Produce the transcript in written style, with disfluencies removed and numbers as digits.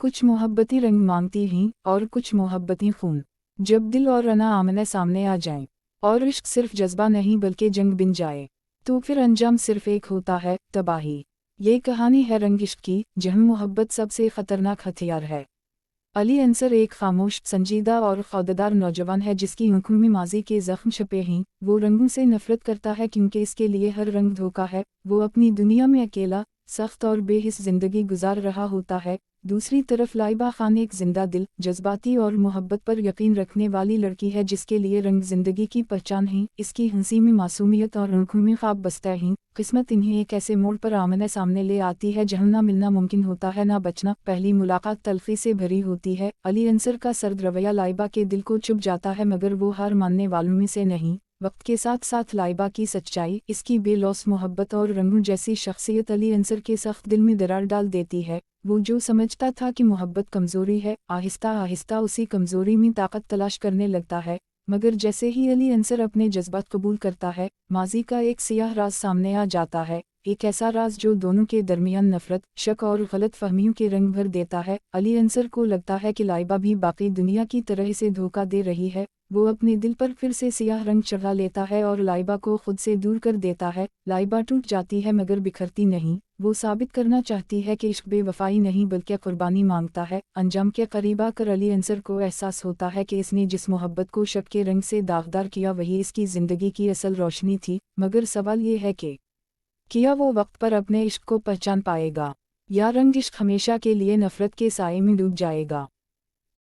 कुछ मोहब्बती रंग मांगती हैं और कुछ मोहब्बती खून। जब दिल और रना आमने सामने आ जाएं और इश्क सिर्फ जज्बा नहीं बल्कि जंग बन जाए, तो फिर अंजाम सिर्फ एक होता है, तबाही। ये कहानी है रंग इश्क की, जहाँ मोहब्बत सबसे खतरनाक हथियार है। अली अंसर एक खामोश, संजीदा और खौदेदार नौजवान है जिसकी आंखों में माजी के जख्म छपे हैं। वो रंगों से नफरत करता है क्योंकि इसके लिए हर रंग धोखा है। वो अपनी दुनिया में अकेला, सख्त और बेहिस जिंदगी गुजार रहा होता है। दूसरी तरफ लाइबा खान एक जिंदा दिल, जज्बाती और मोहब्बत पर यकीन रखने वाली लड़की है जिसके लिए रंग जिंदगी की पहचान है। इसकी हंसी में मासूमियत और आंखों में ख्वाब बसता है। किस्मत इन्हें एक ऐसे मोड़ पर आमने सामने ले आती है जहाँ ना मिलना मुमकिन होता है ना बचना। पहली मुलाकात तलखी से भरी होती है। अली अंसर का सर्द रवैया लाइबा के दिल को चुभ जाता है, मगर वो हार मानने वालों में से नहीं। वक्त के साथ साथ लाइबा की सच्चाई, इसकी बेलौस मोहब्बत और रंगों जैसी शख्सियत अली अंसर के सख्त दिल में दरार डाल देती है। वो जो समझता था कि मोहब्बत कमज़ोरी है, आहिस्ता आहिस्ता उसी कमज़ोरी में ताकत तलाश करने लगता है। मगर जैसे ही अली अंसर अपने जज्बात कबूल करता है, माजी का एक सियाह राज सामने आ जाता है। एक ऐसा राज जो दोनों के दरमियान नफरत, शक और गलत फहमियों के रंग भर देता है। अली अंसर को लगता है कि लाइबा भी बाकी दुनिया की तरह से धोखा दे रही है। वो अपने दिल पर फिर से सियाह रंग चढ़ा लेता है और लाइबा को खुद से दूर कर देता है। लाइबा टूट जाती है मगर बिखरती नहीं। वो साबित करना चाहती है कि इश्क बेवफाई नहीं बल्कि कुर्बानी मांगता है। अंजाम के करीब आकर अली अंसर को एहसास होता है कि इसने जिस मोहब्बत को शक के रंग से दागदार किया वही इसकी ज़िंदगी की असल रोशनी थी। मगर सवाल ये है कि क्या वो वक्त पर अपने इश्क को पहचान पाएगा, या रंग इश्क हमेशा के लिए नफरत के साए में डूब जाएगा।